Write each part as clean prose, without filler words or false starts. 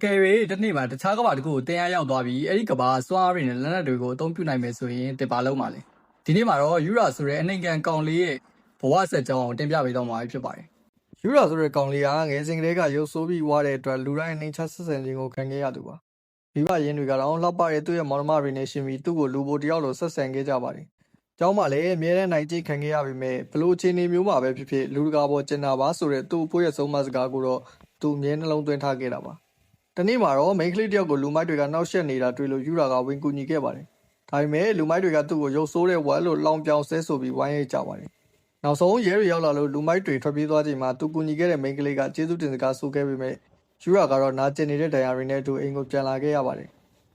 ကယ်၍တစ်နေ့မှာတခြားကမ္ဘာတစ်ခုကိုတင်ရရောက်သွားပြီးအဲ့ဒီကမ္ဘာစွမ်းအားတွေနဲ့လက်နက်တွေကိုအသုံးပြုနိုင်မယ်ဆိုရင်တင်ပါလုံးပါလေဒီနေ့မှာတော့ယူရာဆိုတဲ့အနှိမ်ခံကောင်လေးရဲ့ဘဝဆက်ကြောင်းကိုတင်ပြပေးတော့မှာဖြစ်ပါတယ်ယူရာဆိုတဲ့ကောင်လေးကငယ်စဉ်ကလေးကရုပ်ဆိုးပြီးွားတဲ့အတွက်လူတိုင်းနှိမ်ချဆက်ဆံခြင်းကိုခံခဲ့ရသူပါမိဘရင်းတွေကတော့လှပတဲ့သူ့ရဲ့မောင်နှမတွေနဲ့ရှင်ပြီးသူ့ကိုလူပိုတယောက်လိုဆက်ဆံခဲ့ကြပါတယ်ကျောင်းမှာလည်းအမြဲတမ်းနိုင်ကျိတ်ခံခဲ့ရပေမဲ့ဘလို့အခြေအနေမျိုးမှာပဲဖြစ်ဖြစ်လူတကာပေါ်ကျင်နာပါဆိုတဲ့သူ့အဖိုးရဲ့ဆုံးမစကားကိုတော့သူအမြဲနှလုံးသွင်းထားခဲ့တာပါတနေ့မှာတော့မိန်းကလေးတယောက်ကိုလူမိုက်တွေကနှောက်ယှက်နေတာတွေ့လို့ယူရာကဝင်ကူညီခဲ့ပါတယ်။ဒါပေမဲ့လူမိုက်တွေကသူ့ကိုရုပ်ဆိုးတဲ့ဝက်လို့လောင်ပြောင်ဆဲဆိုပြီးဝိုင်းရိုက်ကြပါတယ်။နောက်ဆုံးရဲတွေရောက်လာလို့လူမိုက်တွေထွက်ပြေးသွားချိန်မှာသူကူညီခဲ့တဲ့မိန်းကလေးကကျေးဇူးတင်စကားဆိုခဲ့ပေမဲ့ယူရာကတော့နာကျင်နေတဲ့ဒဏ်ရာတွေနဲ့အတူအိမ်ကိုပြန်လာခဲ့ရပါတယ်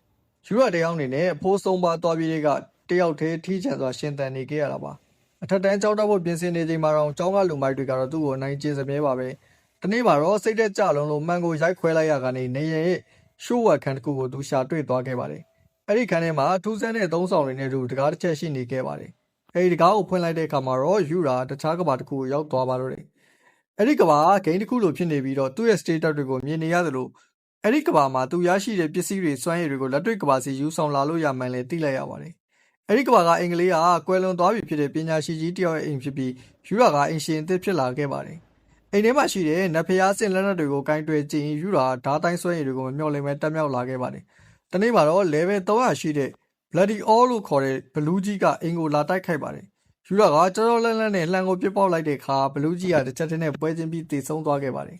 ။ယူရာတယောက်အနေနဲ့အဖိုးဆုံးပါသွားပြီးတဲ့ကတယောက်တည်းထီးချန်စွာရှင်သန်နေခဲ့ရတာပါ။အထက်တန်းကျောင်းတက်ဖို့ပြင်ဆင်နေချိန်မှာတော့ကျောင်းကလူမိုက်တွေကတော့သူ့ကိုနိုင်ကျင်စမြဲပါပဲ။တနေ့မှာတော့စိတ်သက်ကြလုံးလို့မှန်ကိုရိုက်ခွဲလိုက်ရကနေနေရဲ့ရှိုးဝက်ခန်းတစ်ခုကိုသူရှာတွေ့သွားခဲ့ပါတယ်။အဲ့ဒီခန်းထဲမှာထူးဆန်းတဲ့သုံးဆောင်တွေနဲ့တူတကားတစ်ချက်ရှိနေခဲ့ပါတယ်။အဲ့ဒီတကားကိုဖွင့်လိုက်တဲ့အခါမှာတော့ယူရာတခြားကဘာတစ်ခုကိုရောက်သွားပါတော့တယ်။အဲ့ဒီကဘာဂိမ်းတစ်ခုလိုဖြစ်နေပြီးတော့သူ့ရဲ့ status တွေကိုမြင်နေရသလိုအဲ့ဒီကဘာမှာသူရရှိတဲ့ပစ္စည်းတွေစွမ်းရည်တွေကိုလက်တွေ့ကဘာစီယူဆောင်လာလို့ရမှန်းလည်းသိလိုက်ရပါတယ်။အဲ့ဒီကဘာကအင်္ဂလိပ်ကကွယ်လွန်သွားပြီဖြစ်တဲ့ပညာရှိကြီးတယောက်ရဲ့အိမ်ဖြစ်ပြီးယူရာကအင်ရှင်အသစ်ဖြစ်လာခဲ့ပါတယ်။အိမ်ထဲမှာရှိတဲ့နတ်ဖျားစင်လက်နက်တွေကိုကင်တွယ်ကြည့်ရင်ယူရာဓာတ်တိုင်းစွမ်းရည်တွေကိုမမျှော်လင့်ပဲတက်မြောက်လာခဲ့ပါတယ်။တနေ့မှာတော့ level 300ရှိတဲ့ Bloody All လို့ခေါ်တဲ့ဘလူးကြီးကအင်ကိုလာတိုက်ခိုက်ပါတယ်။ယူရာကကြောကြောလန့်လန့်နဲ့လှန်ကိုပစ်ပေါက်လိုက်တဲ့အခါဘလူးကြီးကတစ်ချက်တည်းနဲ့ပွဲချင်းပြီးတည်ဆုံးသွားခဲ့ပါတယ်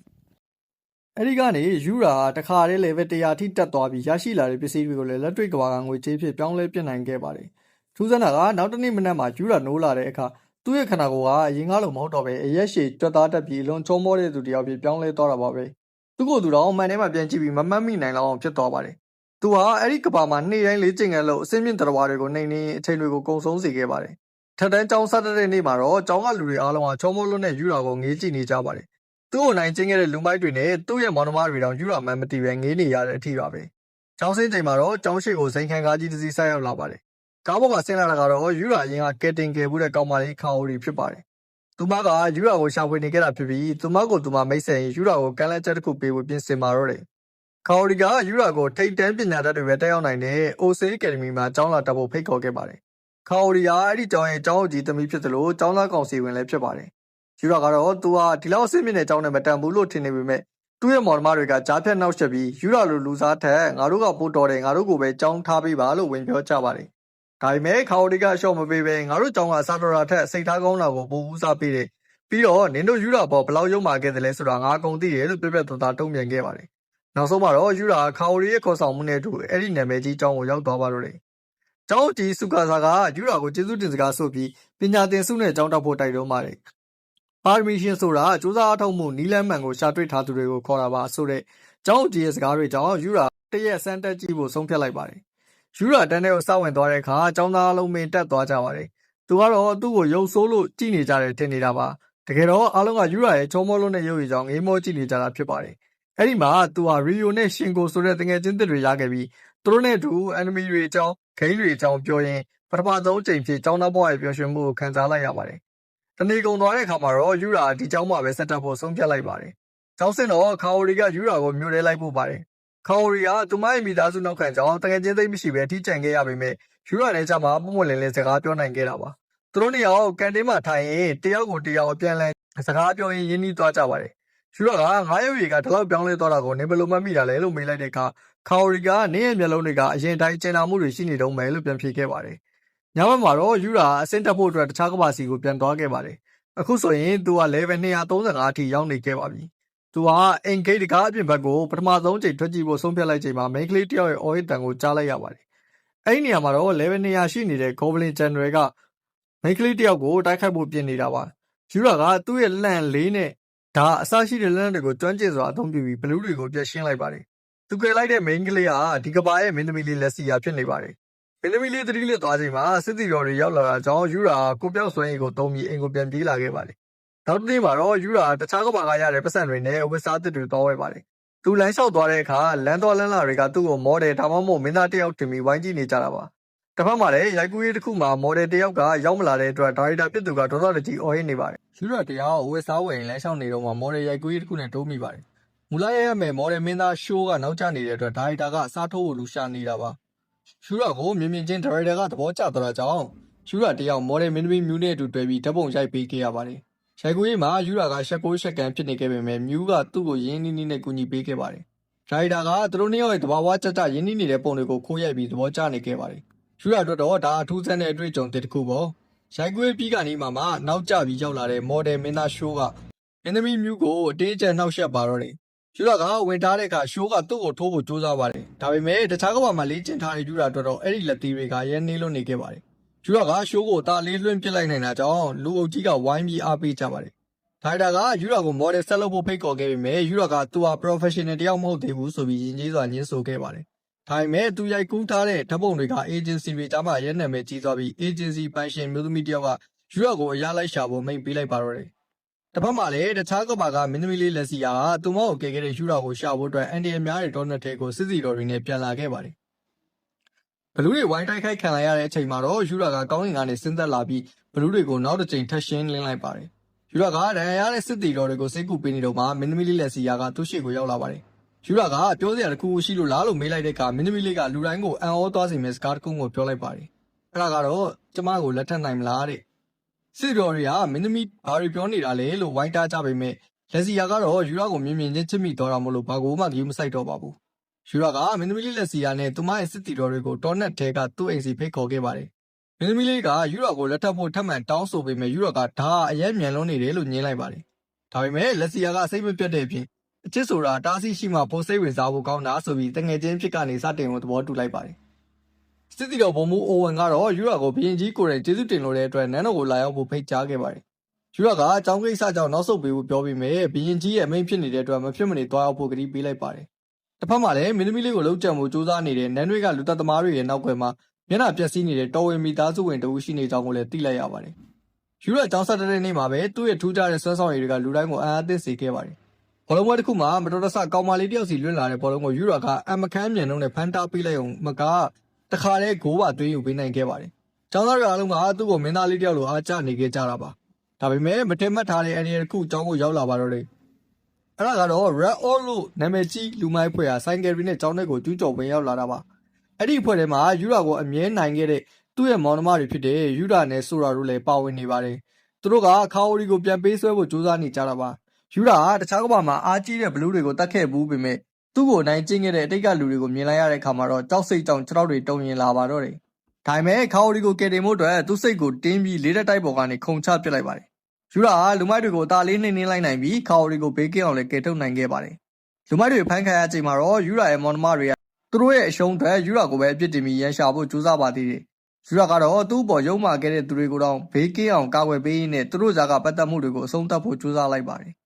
။အဲဒီကနေယူရာတခါတည်း level 100ထိတက်သွားပြီးရရှိလာတဲ့ပစ္စည်းတွေကိုလည်းလက်တွေ့ကဘာကငွေကြေးဖြစ်ပြောင်းလဲပြနိုင်ခဲ့ပါတယ်။ထူးဆန်းတာကနောက်တစ်နေ့မနက်မှာယူရာနိုးလာတဲ့အခါသူ့ရဲ့ခန္ဓာကိုယ်ကအရင်ကလိုမဟုတ်တော့ပဲအရက်ရှည်ကြွက်သားတက်ပြီးအလွန်ချုံမောတဲ့သူတယောက်ဖြစ်ပြောင်းလဲသွားတာပါပဲသူ့ကိုယ်သူတော့မှန်ထဲမှာပြန်ကြည့်ပြီးမမှတ်မိနိုင်လောက်အောင်ဖြစ်သွားပါတယ်သူဟာအဲ့ဒီကဘာမှာနေ့တိုင်းလေးကျင့်ငန်းလို့အစင်းမြင့်တော်ဝါတွေကိုနှိမ်နေအချိန်တွေကိုကုံဆုံးစေခဲ့ပါတယ်ထက်တန်းကျောင်းဆက်တဲ့နေ့မှာတော့ကျောင်းကလူတွေအားလုံးဟာချုံမောလွတ်နဲ့ယူရာကိုငေးကြည့်နေကြပါတယ်သူ့ကိုနိုင်ကျင့်ခဲ့တဲ့လူမိုက်တွေနဲ့သူ့ရဲ့မောင်နှမတွေတောင်ယူရာမှန်းမသိပဲငေးနေရတဲ့အထိပါပဲကျောင်းစင်းချိန်မှာတော့ကျောင်းရှိကိုစိန်ခံကားကြီးတစ်စီးဆိုက်ရောက်လာပါတယ်ကားပေါ်မှာဆင်းလာတာကတော့ယူရာအရင်ကကဲတင်ကယ်ဘူးတဲ့ကောင်မလေးခါအိုရီဖြစ်ပါတယ်။သူမကယူရာကိုရှာဖွေနေခဲ့တာဖြစ်ပြီးသူမကိုသူမမိတ်ဆက်ရင်ယူရာကိုကမ်းလှမ်းချက်တစ်ခုပေးဖို့ပြင်ဆင်มาတော့တယ်။ခါအိုရီကယူရာကိုထိတ်တန်းပညာတတ်တွေပဲတက်ရောက်နိုင်တဲ့ OC Academy မှာကျောင်းလာတက်ဖို့ဖိတ်ခေါ်ခဲ့ပါတယ်။ခါအိုရီကအဲ့ဒီကျောင်းရဲ့ကျောင်းအုပ်ကြီးသမီးဖြစ်သလိုကျောင်းသားကောင်စီဝင်လည်းဖြစ်ပါတယ်။ယူရာကတော့သူဟာဒီလောက်အဆင့်မြင့်တဲ့ကျောင်းနဲ့မတန်ဘူးလို့ထင်နေပေမဲ့သူ့ရဲ့မော်ဒမာတွေကကြားဖြတ်နောက်ဆက်ပြီးယူရာလိုလူစားထက်ငါတို့ကပို့တော်တယ်ငါတို့ကိုပဲကျောင်းထားပေးပါလို့ဝင်ပြောကြပါတယ်။ဒါပေမဲ့ခါအိုဒီကအလျှော့မပေးပဲငါတို့ကျောင်းကစာတော်ရာထက်စိတ်ထားကောင်းတာကိုပိုဦးစားပေးတယ်ပြီးတော့နင်တို့ယူရာပေါ်ဘယ်လောက်ရုံမာခဲ့တယ်လဲဆိုတာငါအကုန်သိတယ်လို့ပြပြတသားတုံ့ပြန်ခဲ့ပါတယ်နောက်ဆုံးမှာတော့ယူရာခါအိုဒီရဲ့ခေါ်ဆောင်မှုနဲ့အတူအဲ့ဒီနာမည်ကြီးကျောင်းကိုရောက်သွားပါတော့တယ်ကျောင်းကြီးစုကာစာကယူရာကိုကျေးဇူးတင်စကားဆိုပြီးပညာသင်ဆုနဲ့ကျောင်းတက်ဖို့တိုက်တွန်းပါတယ်ပါရမီရှင်ဆိုတာစူးစမ်းအထောက်မှုနီလန်းမှန်ကိုရှာတွေ့ထားသူတွေကိုခေါ်တာပါဆိုတဲ့ကျောင်းကြီးရဲ့စကားတွေကြောင့်ယူရာတရက်စမ်းတက်ကြည့်ဖို့ဆုံးဖြတ်လိုက်ပါတယ်ယူရာတန်းထဲကိုစဝင်သွားတဲ့အခါကျောင်းသားအလုံးမင်းတက်သွားကြပါတယ်။သူကတော့သူ့ကိုရုပ်ဆိုးလို့ကြည့်နေကြတယ်ထင်နေတာပါ။တကယ်တော့အားလုံးကယူရာရဲ့ချုံမောလုံးနဲ့ရုပ်ရည်ကြောင့်ငေးမောကြည့်နေကြတာဖြစ်ပါတယ်။အဲ့ဒီမှာသူဟာရီယိုနဲ့ရှင်ကိုဆိုတဲ့တငယ်ချင်းသစ်တွေရခဲ့ပြီးသူတို့နဲ့အတူအန်နီမီတွေအကြောင်းဂိမ်းတွေအကြောင်းပြောရင်းပထမဆုံးအချိန်ဖြစ်ကျောင်းသားဘဝရဲ့ပျော်ရွှင်မှုကိုခံစားလိုက်ရပါတယ်။တနေ့ကုန်သွားတဲ့အခါမှာတော့ယူရာဒီကျောင်းမှာပဲဆက်တက်ဖို့ဆုံးဖြတ်လိုက်ပါတယ်။ကျောင်းစင်တော့ခါအိုရီကယူရာကိုမြို့ထဲလိုက်ပို့ပါတယ်။ခါအိုရီကသူမရဲ့မိသားစုနောက်ခံကြောင်းတကယ်ချင်းသိမရှိပဲထိကြံခဲ့ရပေမဲ့ယူရာနဲ့ချမှာပုံမလင်းလင်းစကားပြောနိုင်ခဲ့တာပါသူတို့နှစ်ယောက်ကန်တင်းမှာထိုင်ရင်တယောက်ကိုတယောက်အပြန်လည်စကားပြောရင်းရင်းနှီးသွားကြပါတယ်ယူရာကငါးရုပ်ရည်ကဒီလောက်ပြောင်းလဲသွားတာကိုနင်ဘယ်လိုမှတ်မိတာလဲလို့မေးလိုက်တဲ့အခါခါအိုရီကနင်းရဲ့မျက်လုံးတွေကအရင်တိုင်းကျင်နာမှုတွေရှိနေတော့မယ်လို့ပြန်ဖြေခဲ့ပါတယ်ညဘက်မှာတော့ယူရာအဆင့်တက်ဖို့အတွက်တခြားကမ္ဘာစီကိုပြန်သွားခဲ့ပါတယ်အခုဆိုရင်သူက level 235အထိရောက်နေခဲ့ပါပြီသူဟာအင်ဂိတ်တကားအပြင်ဘက်ကိုပထမဆုံးချိန်ထွက်ကြည့်ဖို့ဆုံးဖြတ်လိုက်ချိန်မှာမိန်းကလေးတယောက်ရဲ့အော်ဟစ်တန်ကိုကြားလိုက်ရပါတယ်။အဲ့ဒီနေရာမှာတော့ level 200ရှိနေတဲ့ Goblin General ကမိန်းကလေးတယောက်ကိုတိုက်ခိုက်ဖို့ပြင်နေတာပါ။ယူရာကသူ့ရဲ့လှန်လေးနဲ့ဒါအစရှိတဲ့လက်နက်တွေကိုကျွမ်းကျင်စွာအသုံးပြုပြီးဘလူးတွေကိုပြတ်ရှင်းလိုက်ပါတယ်။သူကယ်လိုက်တဲ့မိန်းကလေးကဒီကဘာရဲ့မင်းသမီးလေးလက်စီယာဖြစ်နေပါတယ်။မင်းသမီးလေးသတိလစ်သွားချိန်မှာစစ်တီတော်တွေရောက်လာတာကြောင့်ယူရာကိုပြောက်ဆွဲရင်ကိုတုံးပြီးအိမ်ကိုပြန်ပြေးလာခဲ့ပါတယ်။နောက်တစ်နေ့မှာတော့ယူရာတခြားကဘာကရတဲ့ပတ်စံတွေနဲ့ဝစ်စားတစ်တွေတောင်းဝဲပါတယ်။သူလမ်းလျှောက်သွားတဲ့အခါလမ်းတော်လမ်းလာတွေကသူ့ကိုမော်ဒယ်ဒါမှမဟုတ်မင်းသားတယောက်တင်ပြီးဝိုင်းကြည့်နေကြတာပါ။တစ်ဖက်မှာလည်းရိုက်ကူးရေးတစ်ခုမှာမော်ဒယ်တယောက်ကရောက်မလာတဲ့အတွက်ဒါရိုက်တာဖြစ်သူကဒေါသတကြီးအော်ဟစ်နေပါတယ်။ယူရာတယောက်ဝစ်စားဝယ်ရင်လမ်းလျှောက်နေတော့မှမော်ဒယ်ရိုက်ကူးရေးတစ်ခုနဲ့တိုးမိပါတယ် မူလရမယ်မော်ဒယ်မင်းသားရှိုးကနောက်ကျနေတဲ့အတွက်ဒါရိုက်တာကအစားထိုးဖို့လူရှာနေတာပါယူရာကိုမြင်မြင်ချင်းဒါရိုက်တာကသဘောကျသွားတာကြောင့်ယူရာတယောက်မော်ဒယ်မင်းသမီးမြူးနဲ့အတူတွေ့ပြီးဓာတ်ပုံရိုက်ပေးခဲ့ရပါတယ်ရိုက်ကူးရေးမှာယူရာကရှက်ကိုရှက်ကန်ဖြစ်နေခဲ့ပေမဲ့မြူးကသူ့ကိုရင်းနှီးနှီးနဲ့ကူညီပေးခဲ့ပါတယ်ဒါရိုက်တာကသူတို့နှစ်ယောက်ရဲ့သဘာဝကျကျရင်းနှီးနေတဲ့ပုံတွေကိုခိုးရိုက်ပြီးသဘောကျနေခဲ့ပါတယ်ယူရာအတွက်တော့ဒါအထူးဆန်းတဲ့အတွေ့အကြုံတစ်ခုပေါ့ရိုက်ကူးရေးပြီးကနေမှနောက်ကျပြီးရောက်လာတဲ့မော်ဒယ်မင်းသားရှိုးကမင်းသမီးမြူးကိုအတင်းအကျပ်နှောက်ယှက်ပါတော့တယ်ယူရာကဝင်ထားတဲ့အခါရှိုးကသူ့ကိုထိုးဖို့ကြိုးစားပါတယ်ဒါပေမဲ့တခြားကဘာမှလေ့ကျင့်ထားတဲ့ယူရာအတွက်တော့အဲ့ဒီလက်သီးတွေကရဲနှေးလွန်းနေခဲ့ပါတယ်ယူရာကရှိုးကိုတာလေးလွှင့်ပစ်လိုက်နိုင်တာကြောင့်လူအုပ်ကြီးကဝိုင်းပြီးအားပေးကြပါတယ်ဒါရိုက်တာကယူရာကိုမော်ဒယ်ဆက်လုပ်ဖို့ဖိတ်ခေါ်ခဲ့ပေမဲ့ယူရာကသူဟာ professional တယောက်မဟုတ်သေးဘူးဆိုပြီးယဉ်ကျေးစွာညှင်းဆိုခဲ့ပါတယ်ဒါပေမဲ့သူရိုက်ကူးထားတဲ့ဓာတ်ပုံတွေက agency တွေကြားမှာရဲနာမည်ကြီးသွားပြီး agency ပိုင်ရှင်မျိုးသမီးတယောက်ကယူရာကိုအရလိုက်ရှာဖို့မိန့်ပေးလိုက်ပါတော့တယ်တစ်ဖက်မှာလည်းတခြားကဘာကမင်းသမီးလေးလက်စီယာကသူမောက်ကိုကယ်ခဲ့တဲ့ယူရာကိုရှာဖို့အတွက်အန်ဒီအများတဲ့ဒေါ်နယ်ထဲကိုစစ်စီတော်တွေနဲ့ပြန်လာခဲ့ပါတယ်ဘလူးတွေဝိုင်းတိုက်ခိုက်ခံလိုက်ရတဲ့အချိန်မှာတော့ယူရာကကောင်းကင်ကနေဆင်းသက်လာပြီးဘလူးတွေကိုနောက်တစ်ချိန်ထပ်ရှင်းလင်းလိုက်ပါတယ်ယူရာကဒဏ်ရာရတဲ့စစ်တီတော်တွေကိုစိတ်ကူပေးနေတော့မှမင်းသမီးလေးလက်စီယာကသူ့ရှိကိုရောက်လာပါတယ်ယူရာကပြောစရာတစ်ခုရှိလို့လားလို့မေးလိုက်တဲ့အခါမင်းသမီးလေးကလူတိုင်းကိုအံ့ဩသွားစေမယ့်စကားတစ်ခုကိုပြောလိုက်ပါတယ်အဲ့ဒါကတော့ကျမကိုလက်ထပ်နိုင်မလားတဲ့စစ်တော်တွေကမင်းသမီးဘာတွေပြောနေတာလဲလို့ဝိုင်းတားကြပေမဲ့လက်စီယာကတော့ယူရာကိုမြင်မြင်ချင်းချစ်မိတော့တာမို့လို့ဘာကိုမှဂရုမစိုက်တော့ပါဘူးယူရာကမင်းသမီးလေးလက်စီယာနဲ့သူမရဲ့စစ်တီတော်တွေကိုတော်နက်ထဲကသူ့အိမ်စီဖိတ်ခေါ်ခဲ့ပါတယ်မင်းသမီးလေးကယူရာကိုလက်ထပ်ဖို့ထပ်မံတောင်းဆိုပေမဲ့ယူရာကဒါအယက်မြန်လွန်းနေတယ်လို့ညင်းလိုက်ပါတယ်ဒါပေမဲ့လက်စီယာကစိတ်မပြတ်တဲ့အပြင်အချစ်ဆိုတာတားဆီးရှိမှပိုစိတ်ဝင်စားဖို့ကောင်းတာဆိုပြီးတငယ်ချင်းဖြစ်ကနေစတင်ဖို့သဘောတူလိုက်ပါတယ်စစ်တီတော်ဘုံမူအိုဝင်ကတော့ယူရာကိုဘရင်ကြီးကိုယ်တိုင်ကျေးဇူးတင်လို့တဲ့အတွက်နန်းတော်ကိုလာရောက်ဖို့ဖိတ်ကြားခဲ့ပါတယ်ယူရာကအကြောင်းကိစ္စကြောင့်နောက်ဆုတ်ပေးဖို့ပြောပြီးမြဲဘရင်ကြီးရဲ့အမိန့်ဖြစ်နေတဲ့အတွက်မဖြစ်မနေသွားရောက်ဖို့ကတိပေးလိုက်ပါတယ်တစ်ဖက်မှာလည်းမင်းသမီးလေးကိုလှုပ်ကြံဖို့စူးစမ်းနေတဲ့နန်းတွေကလူသက်သမားတွေရဲ့နောက်ွယ်မှာမျက်နှာပျက်စီးနေတဲ့တော်ဝင်မိသားစုဝင်တဦးရှိနေကြောင်းကိုလည်းသိလိုက်ရပါတယ်ယူရာကျောင်းဆက်တဲ့နေ့မှာပဲသူ့ရဲ့ထူးခြားတဲ့ဆွမ်းဆောင်ရည်တွေကလူတိုင်းကိုအံ့အားသင့်စေခဲ့ပါတယ်ဘောလုံးပွဲတစ်ခုမှာမတော်တဆကောင်မလေးတယောက်စီလွင့်လာတဲ့ဘောလုံးကိုယူရာကအမခမ်းမြန်နှုန်းနဲ့ဖမ်းတားပေးလိုက်အောင်မကတခါတည်းဂိုးပါသွင်းယူပေးနိုင်ခဲ့ပါတယ်။ကျောင်းသားတွေအားလုံးကသူ့ကိုမင်းသားလေးတယောက်လိုအားကျနေခဲ့ကြတာပါ။ဒါပေမဲ့မထင်မှတ်ထားတဲ့အန်ဒီတစ်ခုကျောင်းကိုရောက်လာပါတော့တယ်။အဲ့ဒါကတော့ Red All လို့နာမည်ကြီးလူမိုက်ဖွဲ့ဟာဆိုင်ကယ်တွေနဲ့ကျောင်းထဲကိုကျူးကျော်ဝင်ရောက်လာတာပါ။အဲ့ဒီဖွဲ့ထဲမှာယူရာကိုအမြဲနိုင်ခဲ့တဲ့သူ့ရဲ့မောင်နှမတွေဖြစ်တဲ့ယူရာနဲ့ဆိုရာတို့လည်းပါဝင်နေပါတယ်။သူတို့ကခါအိုရီကိုပြန်ပေးဆွဲဖို့ကြိုးစားနေကြတာပါ။ယူရာကတခြားကဘာမှာအားကြီးတဲ့ဘလူးတွေကိုတတ်ခဲ့ဘူးပေမဲ့သူ့ကိုနိုင်ကျင့်ခဲ့တဲ့အတိတ်ကလူတွေကိုမြင်လိုက်ရတဲ့အခါမှာတော့ကြောက်စိတ်ကြောင့်ခြေထောက်တွေတုံရင်လာပါတော့တယ်။ဒါပေမဲ့ခါအိုရီကိုကယ်တင်ဖို့အတွက်သူ့စိတ်ကိုတင်းပြီးလေးတက်တိုက်ပေါ်ကနေခုန်ချပစ်လိုက်ပါတယ်။ယူရာကလူမိုက်တွေကိုအသာလေးနှိမ့်နှင်းလိုက်နိုင်ပြီးခါအိုရီကိုဘေးကင်းအောင်လည်းကယ်ထုတ်နိုင်ခဲ့ပါတယ်။လူမိုက်တွေဖမ်းခံရချိန်မှာတော့ယူရာရဲ့မောင်နှမတွေကသူတို့ရဲ့အရှုံးအတွက်ယူရာကိုပဲအပြစ်တင်ပြီးရန်ရှာဖို့ကြိုးစားပါသေးတယ်။ယူရာကတော့သူ့ဘော်ရုံးမာခဲ့တဲ့သူတွေကိုတော့ဘေးကင်းအောင်ကာကွယ်ပေးရင်းနဲ့သူတို့ကြားကပတ်သက်မှုတွေကိုအဆုံးသတ်ဖို့ကြိုးစားလိုက်ပါတယ်။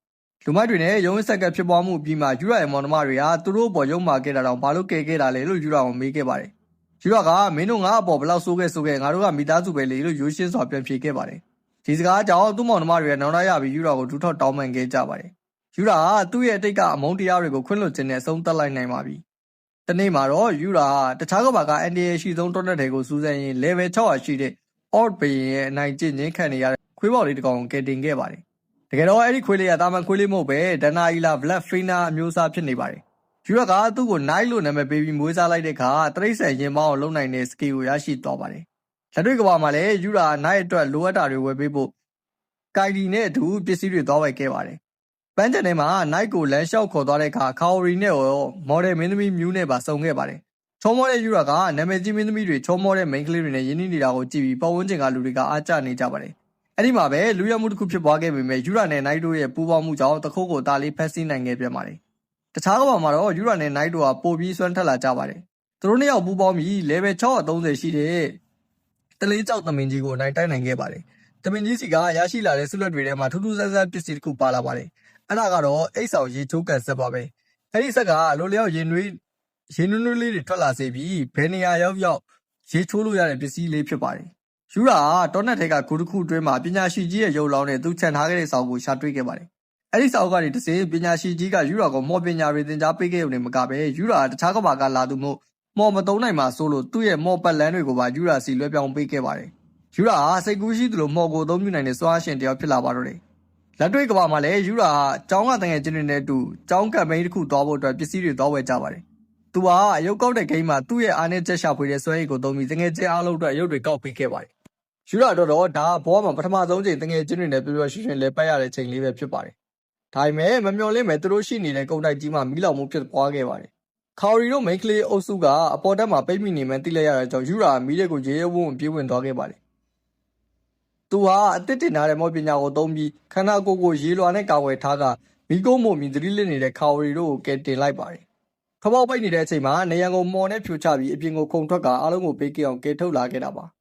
လူမိုက်တွေနဲ့ရုံးဆက်ကဖြစ်ပွားမှုပြီးမှယူရာရဲ့မောင်နှမတွေကသူတို့ဘော်ရုံးမာခဲ့တာတော့ဘာလို့ကယ်ခဲ့တာလဲလို့ယူရာကိုမေးခဲ့ပါတယ်။ယူရာကမင်းတို့ငါ့အပေါ်ဘယ်လောက်ဆိုးခဲ့ငါတို့ကမိသားစုပဲလေလို့ရိုးရှင်းစွာပြန်ဖြေခဲ့ပါတယ်။ဒီစကားကြောင့်သူ့မောင်နှမတွေကနောင်တရပြီးယူရာကိုဒူးထောက်တောင်းပန်ခဲ့ကြပါတယ်။ယူရာကသူ့ရဲ့အတိတ်ကအမုန်းတရားတွေကိုခွင့်လွှတ်ခြင်းနဲ့အဆုံးသတ်လိုက်နိုင်ပါပြီ။တနေ့မှာတော့ယူရာတခြားကဘာကအန်ဒီရဲ့ရှိဆုံးတော်တဲ့တွေကိုစူးစမ်းရင်း level 600ရှိတဲ့ Odd ဘရင်ရဲ့အနိုင်ကျင့်ခြင်းခံနေရတဲ့ခွေးပေါက်လေးတစ်ကောင်ကိုကယ်တင်ခဲ့ပါတယ်။တကယ်တော့အဲ့ဒီခွေးလေးကတာမန်ခွေးလေးမဟုတ်ပဲဒနာအီလာ Black Fina အမျိုးအစားဖြစ်နေပါတယ်။ယူရာကသူ့ကို Night လို့နာမည်ပေးပြီးမွေးစားလိုက်တဲ့အခါတရိတ်ဆန်ရင်ပေါင်းအောင်လုပ်နိုင်တဲ့ skill ကိုရရှိသွားပါတယ်။လက်တွေ့ကဘာမှာလည်းယူရာ Night အတွက်လိုအပ်တာတွေဝယ်ပေးဖို့ကိုင်ဒီနဲ့အတူပစ္စည်းတွေသွားဝယ်ခဲ့ပါတယ်။ပန်းချန်ထဲမှာ Night ကိုလမ်းလျှောက်ခေါ်သွားတဲ့အခါခါအိုရီနဲ့ရောမော်ဒယ်မင်းသမီးမြူးနဲ့ပါစုံခဲ့ပါတယ်။ချောမောတဲ့ယူရာကနာမည်ကြီးမင်းသမီးတွေချောမောတဲ့မိန်းကလေးတွေနဲ့ရင်းနှီးနေတာကိုကြည့်ပြီးပတ်ဝန်းကျင်ကလူတွေကအားကျနေကြပါတယ်။အဲ့ဒီမှာပဲလူရမှုတစ်ခုဖြစ်ပွားခဲ့ပေမဲ့ယူရာနဲ့ Night တို့ရဲ့ပူးပေါင်းမှုကြောင့်တခိုးကိုတာလေးဖက်ဆီးနိုင်ခဲ့ပြန်ပါတယ်။တခြားကဘာမှာတော့ယူရာနဲ့ Night တို့ကပိုပြီးစွမ်းထက်လာကြပါတယ်။သူတို့နှစ်ယောက်ပူးပေါင်းပြီး level 630ရှိတဲ့တလေးကြောက်သမင်ကြီးကိုအနိုင်တိုက်နိုင်ခဲ့ပါတယ်။သမင်ကြီးစီကရရှိလာတဲ့ဆုလက်တွေထဲမှာထူးထူးဆန်းဆန်းပစ္စည်းတစ်ခုပါလာပါတယ်။အဲ့ဒါကတော့အိတ်ဆောင်ရေချိုးကန်ဆက်ပါပဲ။အဲ့ဒီဆက်ကအလိုလျောက်ရေနွေးလေးတွေထွက်လာစေပြီးဘယ်နေရာရောက်ရေချိုးလို့ရတဲ့ပစ္စည်းလေးဖြစ်ပါတယ်။ယူရာတောနက်ထဲကဂူတစ်ခုအတွင်းမှာပညာရှိကြီးရဲ့ရုပ်လောင်းနဲ့သူခြံထားခဲ့တဲ့ဆောင်ကိုရှာတွေ့ခဲ့ပါတယ်။အဲ့ဒီဆောင်ကနေတစ်စင်းပညာရှိကြီးကယူရာကိုမော်ပညာတွေသင်ကြားပေးခဲ့ရုံနဲ့မကပဲယူရာတခြားကဘာကလာသူမို့မော်မသုံးနိုင်မှာဆိုလို့သူ့ရဲ့မော်ပတ်လန်းတွေကိုပါယူရာစီလွှဲပြောင်းပေးခဲ့ပါတယ်။ယူရာစိတ်ကူးရှိသလိုမော်ကိုအသုံးပြုနိုင်တဲ့စွမ်းအားရှင်တယောက်ဖြစ်လာပါတော့တယ် လက်တွေ့ကဘာမှာလည်းယူရာကျောင်းကတငယ်ချင်းတွေနဲ့အတူကျောင်းကမ်ပိန်းတစ်ခုသွားဖို့အတွက်ပစ္စည်းတွေသွားဝယ်ကြပါတယ်။သူကအရုပ်ကောက်တဲ့ဂိမ်းမှာသူ့ရဲ့အားနည်းချက်ရှာဖွေတဲ့စွဲရည်ကိုသုံးပြီးတငယ်ချင်းအားလုံးအတွက်ရုပ်တွေကောက်ပေးခဲ့ပါတယ်။ယူရာတော့ဒါကဘဝမှာပထမဆုံးချိန်တငယ်ချင်းတွေနဲ့ပျော်ပျော်ရွှင်ရွှင်လဲပတ်ရတဲ့ချိန်လေးပဲဖြစ်ပါတယ်။ဒါပေမဲ့မမျှော်လင့်မဲ့သူတို့ရှိနေတဲ့ကုန်တိုက်ကြီးမှာမီးလောင်မှုဖြစ်ပွားခဲ့ပါတယ်။ခေါရီတို့မိန်းကလေးအုပ်စုကအပေါ်တက်မှာပိတ်မိနေမှန်းသိလိုက်ရတဲ့ကြောင့်ယူရာမီးတဲ့ကိုရေရဲဝုန်းပြေးဝင်သွားခဲ့ပါတယ်။သူဟာအသစ်တင်ထားတဲ့မော်ပညာကိုသုံးပြီးခန္ဓာကိုယ်ကိုရေလွှာနဲ့ကာဝယ်ထားကမီးကုန်းမို့မြင်သတိလစ်နေတဲ့ခေါရီတို့ကိုကယ်တင်လိုက်ပါတယ်။ခမောက်ပိတ်နေတဲ့အချိန်မှာနေရန်ကိုမော်နဲ့ဖြိုချပြီးအပြင်ကိုခုန်ထွက်ကအားလုံးကိုပေးကြအောင်ကယ်ထုတ်လာခဲ့တာပါ။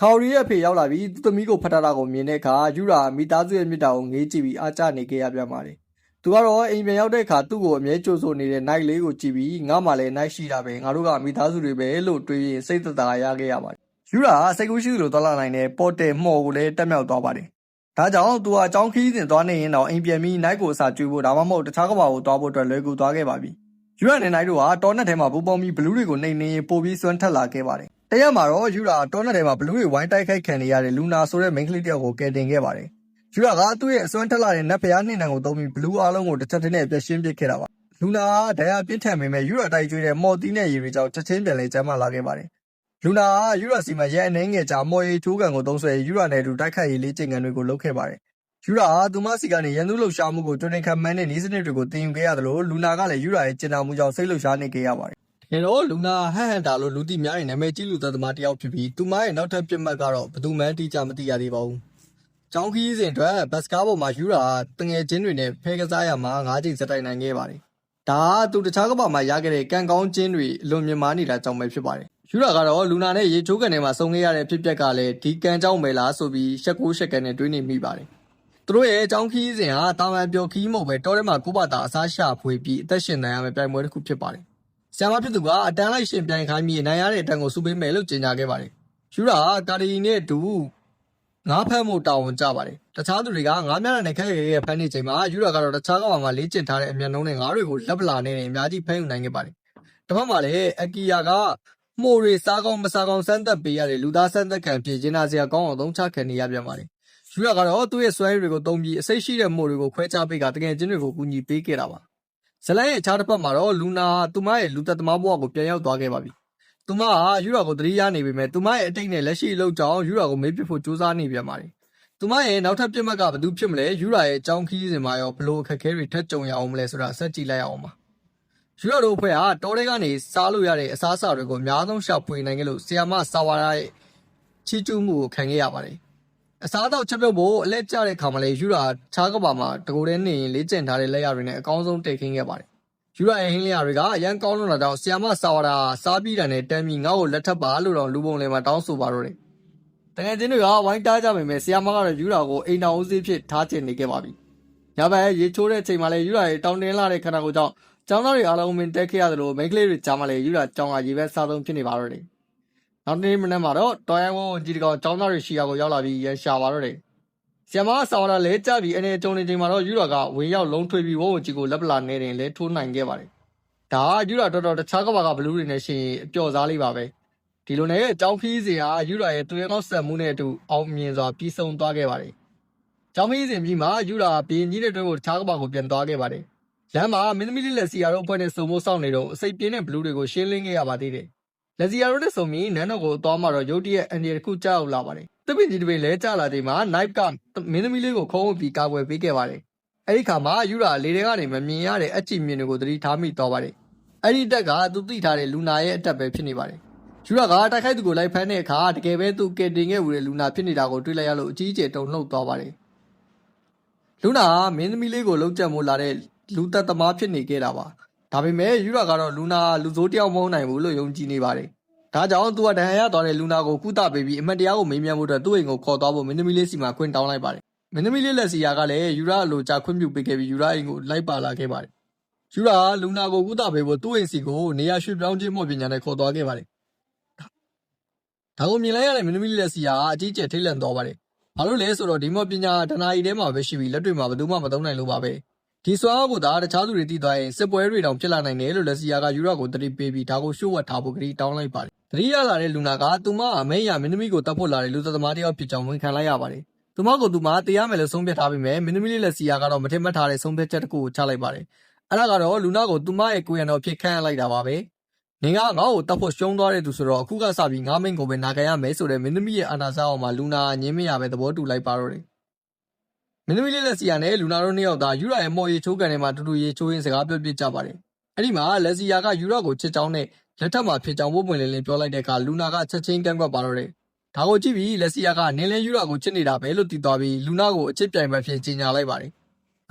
ခေါရီရဲ့အဖေရောက်လာပြီးသူသမီးကိုဖတ်ထားတာကိုမြင်တဲ့အခါယူရာမိသားစုရဲ့မြစ်တာကိုငေးကြည့်ပြီးအားကျနေခဲ့ရပြန်ပါတယ်။သူကတော့အိမ်ပြန်ရောက်တဲ့အခါသူ့ကိုအမြဲကြိုဆိုနေတဲ့နိုင်လေးကိုကြည့်ပြီးငါမှလည်းနိုင်ရှိတာပဲငါတို့ကမိသားစုတွေပဲလို့တွေးရင်စိတ်သက်သာရခဲ့ရပါတယ်။ယူရာစိတ်ကူးရှိသလိုသွားလာနိုင်တဲ့ပေါ်တယ်မှော်ကိုလည်းတက်မြောက်သွားပါတယ်။ဒါကြောင့်သူဟာအကြောင်းခီးစဉ်သွားနေရင်တော့အိမ်ပြန်ပြီးနိုင်ကိုအစာကျွေးဖို့ဒါမှမဟုတ်တခြားကဘာကိုသွားဖို့အတွက်လွယ်ကူသွားခဲ့ပါပြီ။ယူရာနဲ့နိုင်တို့ဟာတောနက်ထဲမှာပူပေါင်းပြီးဘလူးတွေကိုနှိမ်နှင်းပို့ပြီးစွမ်းထက်လာခဲ့ပါတယ်။တရက်မှာတော့ယူရာတောနက်ထဲမှာဘလူးတွေဝိုင်းတိုက်ခိုက်ခံနေရတဲ့လူနာဆိုတဲ့မိန်းကလေးတယောက်ကိုကယ်တင်ခဲ့ပါတယ်။ယူရာကသူ့ရဲ့အစွမ်းထက်လာတဲ့နတ်ဖျားနှင်းတံကိုသုံးပြီးဘလူးအားလုံးကိုတစ်ချက်တည်းနဲ့ပြည့်ရှင်းပစ်ခဲ့တာပါ။လူနာကဒဏ်ရာပြင်းထန်ပေမဲ့ယူရာတိုက်ကျွေးတဲ့မော်တီးနဲ့ရေတွေကြောင့်ချက်ချင်းပြန်လဲကျမ်းမာလာခဲ့ပါတယ်။လူနာကယူရာစီမှာရဲအနေငယ်ကြာမော်ရီချိုးကန်ကိုသုံးဆွဲယူရာနဲ့အတူတိုက်ခိုက်ရေးလေ့ကျင့်ခန်းတွေကိုလုပ်ခဲ့ပါတယ်။ယူရာကသူမစီကနေရန်သူလှုပ်ရှားမှုကိုကြိုတင်ခံမှန်းတဲ့နည်းစနစ်တွေကိုသင်ယူခဲ့ရသလိုလူနာကလည်းယူရာရဲ့ကျင်နာမှုကြောင့်စိတ်လှုပ်ရှားနေခဲ့ရပါတယ်။တကယ်တော့လူနာဟန်တာလို့လူသိများတဲ့နာမည်ကြီးလူသက်သမားတစ်ယောက်ဖြစ်ပြီးသူမရဲ့နောက်ထပ်ပြစ်မှတ်ကတော့ဘယ်သူမှန်းတိကျမသိရသေးပါဘူး။ကျောင်းခီးစဉ်အတွက်ဘတ်စကားပေါ်မှာယူရာတငယ်ချင်းတွေနဲ့ဖဲကစားရမှာ၅ချိန်စက်တိုင်နိုင်ခဲ့ပါတယ်။ဒါကသူတခြားကဘာမှာရခဲ့တဲ့ကံကောင်းခြင်းတွေအလွန်မြင့်မားနေတာကြောင့်ပဲဖြစ်ပါတယ်။ယူရာကတော့လူနာနဲ့ရေချိုးကန်ထဲမှာဆုံခဲ့ရတဲ့အဖြစ်အပျက်ကလည်းဒီကံကြောင့်ပဲလားဆိုပြီးရှက်ကိုရှက်ကန်နဲ့တွေးနေမိပါတယ်။သူတို့ရဲ့အကြောင်းခီးစဉ်ဟာတာမန်ပျော်ခီးမဟုတ်ပဲတောထဲမှာကိုယ့်ဘာသာအစားရှာဖွေပြီးအသက်ရှင်နိုင်ရမယ့်ပြိုင်ပွဲတစ်ခုဖြစ်ပါတယ်။ဆရာမဖြစ်သူကအတန်းလိုက်ရှင်ပြိုင်ခိုင်းပြီးနိုင်ရတဲ့အတန်းကိုစုပေးမယ်လို့ကြေညာခဲ့ပါတယ်။ယူရာကာဒီနဲ့အတူငါးဖမ်းမှုတာဝန်ကျပါတယ်။တခြားသူတွေကငါးများနဲ့ခက်ခဲဖမ်းနေချိန်မှာယူရာကတော့တခြားကဘာမှာလေ့ကျင့်ထားတဲ့အမြန်နှုံးနဲ့ငါးတွေကိုလက်ပလာနဲ့အများကြီးဖမ်းယူနိုင်ခဲ့ပါတယ်။တစ်ဖက်မှာလည်းအကီယာကမှုတွေစားကောင်းမစားကောင်းစမ်းသပ်ပေးရတဲ့လူသားစမ်းသပ်ခံဖြစ်ကျင်းနာစရာကောင်းအောင်သုံးချခံနေရပြန်ပါတယ်။ယူရာကတော့သူ့ရဲ့စွမ်းရည်တွေကိုသုံးပြီးအစိတ်ရှိတဲ့မှုတွေကိုခွဲခြားပေးကတကယ်ချင်းတွေကိုကူညီပေးခဲ့တာပါ။ဇလန်ရဲ့အခြားတစ်ဖက်မှာတော့လူနာသူမရဲ့လူသက်သမားဘဝကိုပြန်ရောက်သွားခဲ့ပါပြီ။သူမဟာယူရာကိုသတိရနေပေမဲ့သူမရဲ့အတိတ်နဲ့လက်ရှိအလုပ်ကြောင့်ယူရာကိုမေးပစ်ဖို့ကြိုးစားနေပြန်ပါတယ်။သူမရဲ့နောက်ထပ်ပြစ်မှတ်ကဘယ်သူဖြစ်မလဲယူရာရဲ့အကြောင်းခီးစဉ်မှာရောဘလို့အခက်အခဲတွေထပ်ကြုံရအောင်မလဲဆိုတာဆက်ကြည့်လိုက်အောင်ပါ။ယူရာတို့အဖွဲ့ဟာတောထဲကနေစားလို့ရတဲ့အစားအစာတွေကိုအများဆုံးရှာဖွေနိုင်ခဲ့လို့ဆီယာမဆာဝါရာရဲ့ချီကျူးမှုကိုခံခဲ့ရပါတယ်။အစားအသောက်ချက်ပြုတ်ဖို့အလက်ကျတဲ့ခါမှာလေယူရာခြားကဘာမှာတကိုယ်တည်းနေရင်လေ့ကျင့်ထားတဲ့လက်ရတွေနဲ့အကောင်းဆုံးတိတ်ခင်းခဲ့ပါတယ်။ယူရာရဲ့ဟင်းလျာတွေကအရန်ကောင်းလို့လာတော့ဆီယာမဆာဝါရာစားပြီးတာနဲ့တန်းပြီးငါ့ကိုလက်ထပ်ပါလို့တော့လူပုံလည်းမတောင်းဆိုပါတော့တယ်။တကယ်ချင်းတွေကဝိုင်းတားကြပေမဲ့ဆီယာမကတော့ယူရာကိုအိမ်တော်ဦးစီးဖြစ်ထားကျင်နေခဲ့ပါပြီ။ညဘက်ရေချိုးတဲ့အချိန်မှာလေယူရာရဲ့တောင်းတင်းလာတဲ့ခန္ဓာကိုယ်ကြောင့်ကျောင်းသားတွေအားလုံးမင်းတက်ခဲ့ရသလိုမိန်းကလေးတွေကြားမှာလည်းယူရာကျောင်းကရေဘက်စားဆုံးဖြစ်နေပါတော့တယ်။နောက်နေ့မနေ့မှာတော့တော်ရန်ဝုန်းကြီးတကောင်ကျောင်းသားတွေရှီယာကိုရောက်လာပြီးရန်ရှာပါတော့တယ်။ဆီယမဆာဝါရာလဲကြပြီးအနေကြုံနေချိန်မှာတော့ယူရာကဝင်ရောက်လုံးထွေးပြီးဝုန်းကြီးကိုလက်ပလာနေတယ်လဲထိုးနိုင်ခဲ့ပါတယ်။ဒါကယူရာတော်တခြားကဘာကဘလူးတွေနဲ့ရှင်အပျော်စားလေးပါပဲ။ဒီလိုနဲ့ကျောင်းခီးစဉ်ဟာယူရာရဲ့သူရဲကောင်းဆက်မှုနဲ့အတူအောင်မြင်စွာပြီးဆုံးသွားခဲ့ပါတယ်။ကျောင်းခီးစဉ်ပြီးမှယူရာဘင်းကြီးတဲ့တွဲကိုတခြားကဘာကိုပြန်သွားခဲ့ပါတယ်။လမ်းမှာမင်းသမီးလေးလက်စီယာတို့အဖွဲ့နဲ့စုံမိုးဆောင်နေတော့အစိပ်ပြင်းတဲ့ဘလူးတွေကိုရှင်းလင်းခဲ့ရပါသေးတယ်။လက်စီယာတို့နဲ့စုံပြီးနန်းတော်ကိုသွားမှတော့ရုတ်တရက်အန်ဒီတစ်ခုကြောက်လာပါတယ်။တပည့်ကြီးတပည့်လဲကြလာချိန်မှာ knife ကမင်းသမီးလေးကိုခုံးဝပ်ပြီးကာကွယ်ပေးခဲ့ပါတယ်။အဲဒီခါမှာယူရာလေတွေကနေမမြင်ရတဲ့အချီမြင်တွေကိုသတိထားမိသွားပါတယ်။အဲဒီတက်ကသူသိထားတဲ့လူနာရဲ့အတက်ပဲဖြစ်နေပါတယ်။ယူရာကတိုက်ခိုက်သူကိုလိုက်ဖမ်းတဲ့အခါတကယ်ပဲသူကယ်တင်ခဲ့ဦးတဲ့လူနာဖြစ်နေတာကိုတွေ့လိုက်ရလို့အကြီးအကျယ်တုန်လှုပ်သွားပါတယ်။လူနာမင်းသမီးလေးကိုလှုပ်ကြံမိုးလာတဲ့လူသက်သမားဖြစ်နေခဲ့တာပါ။ဒါပေမဲ့ယူရာကတော့လူနာလူဆိုးတယောက်မဟုတ်နိုင်ဘူးလို့ယုံကြည်နေပါတယ်။ဒါကြောင့်သူကဒဏ်ရာရသွားတဲ့လူနာကိုကုသပေးပြီးအမှတ်တရားကိုမေးမြန်းဖို့အတွက်သူ့အိမ်ကိုခေါ်သွားဖို့မင်းသမီးလေးစီမှာခွင့်တောင်းလိုက်ပါတယ်။မင်းသမီးလေးလက်စီယာကလည်းယူရာအလိုကြာခွင့်ပြုပေးခဲ့ပြီးယူရာအိမ်ကိုလိုက်ပါလာခဲ့ပါတယ်။ယူရာလူနာကိုကုသပေးဖို့သူ့အိမ်စီကိုနေရာရွှေ့ပြောင်းခြင်းမော့ပညာနဲ့ခေါ်သွားခဲ့ပါတယ်။ဒါကိုမြင်လိုက်ရတဲ့မင်းသမီးလေးလက်စီယာကအကြီးကျယ်ထိတ်လန့်သွားပါတယ်။ဘာလို့လဲဆိုတော့ဒီမော့ပညာဒနာရီထဲမှာပဲရှိပြီးလက်တွေ့မှာဘယ်သူမှမသုံးနိုင်လို့ပါပဲ။ဒီစွမ်းအားကိုသာတခြားသူတွေသိသွားရင်စစ်ပွဲတွေတောင်ဖြစ်လာနိုင်တယ်လို့လက်စီယာကယူရာကိုတတိပေးပြီးဒါကိုရှို့ဝတ်ထားဖို့ကတိတောင်းလိုက်ပါတယ်။တတိယလာတဲ့လူနာကသူမအမေရမင်းသမီးကိုတတ်ဖို့လာတဲ့လူသက်သမားတယောက်ဖြစ်ကြောင်းဝန်ခံလိုက်ရပါတယ် သူမကိုသူမတရားမယ်လို့ဆုံးဖြတ်ထားပေမဲ့မင်းသမီးလေးလက်စီယာကတော့မထင်မှတ်ထားတဲ့ဆုံးဖြတ်ချက်တစ်ခုကိုချလိုက်ပါတယ်အဲ့ဒါကတော့လူနာကိုသူမရဲ့ကိုယ်ရံတော်ဖြစ်ခန့်လိုက်တာပါပဲနင်ကငါ့ကိုတတ်ဖို့ရှုံးသွားတဲ့သူဆိုတော့အခုကစပြီးငါမင်းကိုပဲနာခံရမယ်ဆိုတဲ့မင်းသမီးရဲ့အာဏာစအောင်မှာလူနာငင်းမရပဲသဘောတူလိုက်ပါတော့တယ်မင်းသမီးလေးလက်စီယာနဲ့လူနာတို့နှစ်ယောက်သားယူရာရဲ့မော်ရီချိုးကန်ထဲမှာတူတူရေချိုးရင်းစကားပြောပြကြပါတယ်အဲ့ဒီမှာလက်စီယာကယူရာကိုချစ်ချောင်းနဲ့လက်ထက်မှာဖြစ်ချောင်းဖို့ပွင့်လင်းလင်းပြောလိုက်တဲ့အခါလူနာကချက်ချင်းကန့်ကွက်ပါတော့တယ်ဒါကိုကြည့်ပြီးလက်စီယာကနင်းလဲယူရာကိုချစ်နေတာပဲလို့တည်သွားပြီးလူနာကိုအချစ်ပြိုင်ဘက်ဖြစ်ကြီးညာလိုက်ပါတယ်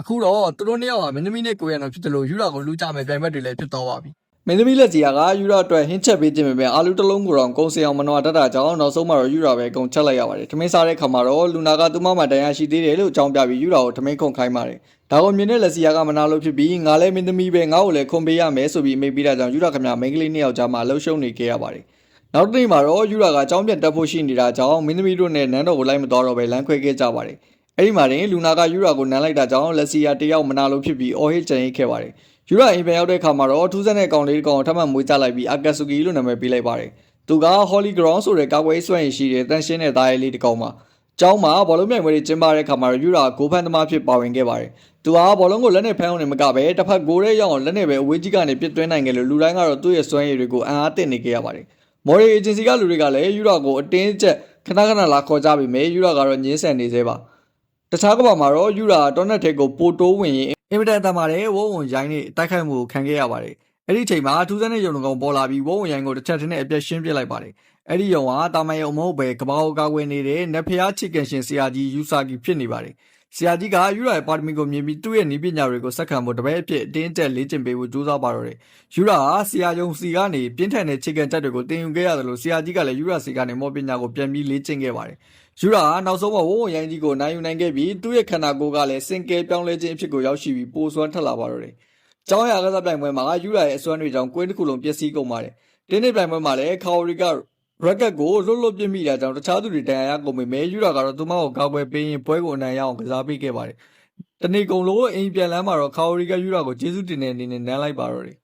အခုတော့သူတို့နှစ်ယောက်ဟာမင်းသမီးနဲ့ကိုရံတော်ဖြစ်တယ်လို့ယူရာကိုလူကြမယ်ပြိုင်ဘက်တွေလည်းဖြစ်သွားပါပြီမင်းသမီးလက်စီယာကယူရာအတွက်ဟင်းချက်ပေးခြင်းပဲအာလူတစ်လုံးကိုတော့ကုံစင်အောင်မနှောတတ်တာကြောင့်နောက်ဆုံးမှာတော့ယူရာပဲကုံချက်လိုက်ရပါတယ်ထမင်းစားတဲ့ခါမှာတော့လူနာကသူ့မမတန်ရရှိသေးတယ်လို့အကြောင်းပြပြီးယူရာကိုထမင်းခုန်ခိုင်းပါတယ်ဒါကိုမြင်တဲ့လက်စီယာကမနာလို့ဖြစ်ပြီးငါလည်းမင်းသမီးပဲငါ့ကိုလည်းခွန်ပေးရမယ်ဆိုပြီးအမိန့်ပေးတာကြောင့်ယူရာခင်ဗျာမိန်းကလေးနှစ်ယောက်ကြားမှာလှုပ်ရှုံနေခဲ့ရပါတယ်နောက်တစ်နေ့မှာတော့ယူရာကအကြောင်းပြန်တက်ဖို့ရှိနေတာကြောင့်မင်းသမီးတို့နဲ့နန်းတော်ကိုလိုက်မသွားတော့ပဲလမ်းခွဲခဲ့ကြပါတယ်အဲ့ဒီမှာတင်လူနာကယူရာကိုနမ်းလိုက်တာကြောင့်လက်စီယာတယောက်မနာလို့ဖြစ်ပြီးအော်ဟစ်ကြံရိတ်ခဲ့ပါတယ်ယူရာအိမ်ပြန်ရောက်တဲ့အခါမှာတော့ထူးဆန်းတဲ့ကောင်လေးတစ်ကောင်ကိုထပ်မံမွေးကြလိုက်ပြီးအာကာဆူကီလို့နာမည်ပေးလိုက်ပါတယ်သူက Holy Ground ဆိုတဲ့ကာကွယ်ရေးစွမ်းရည်ရှိတဲ့တန်ရှင်းတဲ့သားရဲလေးတစ်ကောင်ပါကျောင်းမှာဘောလုံးပြိုင်ပွဲတွေကျင်းပတဲ့အခါမှာယူရာဂိုးဖန်သမားဖြစ်ပါဝင်ခဲ့ပါတယ်သူဟာဘောလုံးကိုလက်နဲ့ဖမ်းအောင်နေမကပဲတစ်ဖက်ဂိုးရဲ့ရောက်အောင်လက်နဲ့ပဲအဝေးကြီးကနေပစ်သွင်းနိုင်ခဲ့လို့လူတိုင်းကတော့သူ့ရဲ့စွမ်းရည်တွေကိုအံ့အားသင့်နေခဲ့ရပါတယ်မော်ရီအေဂျင်စီကလူတွေကလည်းယူရာကိုအတင်းကျပ်ခဏခဏလာခေါ်ကြပြီးမြဲယူရာကတော့ညှင်းဆန်နေသေးပါတခြားကဘာမှာတော့ယူရာတောနက်ထဲကိုပိုတိုးဝင်ရင်အင်မတန်တမာတဲ့ဝုံဝုံရိုင်းနဲ့တိုက်ခိုက်မှုကိုခံခဲ့ရပါတယ်အဲ့ဒီအချိန်မှာထူးဆန်းတဲ့ရုံကောင်ပေါ်လာပြီးဝုံဝုံရိုင်းကိုတစ်ချက်တည်းနဲ့အပြတ်ရှင်းပစ်လိုက်ပါတယ်အဲ့ဒီရုံကတာမန်ရုံမဟုတ်ပဲကဘာကိုကာကွယ်နေတဲ့နက်ဖျားချီကန်ရှင်ဆရာကြီးယူဆာကီဖြစ်နေပါတယ်ဆရာကြီးကယူရာရဲ့ပါရမီကိုမြင်ပြီးသူ့ရဲ့နည်းပညာတွေကိုစက္ကန့်ဖို့တပည့်အဖြစ်အတင်းကျပ်လေ့ကျင့်ပေးဖို့ကြိုးစားပါတော့တယ်ယူရာကဆရာယုံစီကနေပြင်းထန်တဲ့ချီကန်ချက်တွေကိုတင်ယူခဲ့ရတယ်လို့ဆရာကြီးကလည်းယူရာစီကနေမော်ပညာကိုပြန်ပြီးလေ့ကျင့်ခဲ့ပါတယ်ယူရာကနောက်ဆုံးမှာဝုံဝုံရိုင်းကြီးကိုနိုင်ယူနိုင်ခဲ့ပြီးသူ့ရဲ့ခန္ဓာကိုယ်ကလည်းစင်ကဲပြောင်းလဲခြင်းအဖြစ်ကိုရောက်ရှိပြီးပိုစွမ်းထက်လာပါတော့တယ်ကျောင်းရကစားပြိုင်ပွဲမှာယူရာရဲ့အစွမ်းတွေကြောင့်ကွင်းတစ်ခုလုံးပျက်စီးကုန်ပါတယ်တင်းနစ်ပြိုင်ပွဲမှာလည်းခါဝရီကရက်ကက်ကိုလွတ်လွတ်ပြစ်မိတာကြောင့်တခြားသူတွေတန်ရာရကုန်ပေမဲ့ယူရာကတော့သူမကိုကာကွယ်ပေးရင်ပွဲကိုအနိုင်ရအောင်ကစားပေးခဲ့ပါတယ်တနေ့ကုန်လို့အိမ်ပြန်လမ်းမှာတော့ခါဝရီကယူရာကိုကျေးဇူးတင်တဲ့အနေနဲ့နမ်းလိုက်ပါတော့တယ်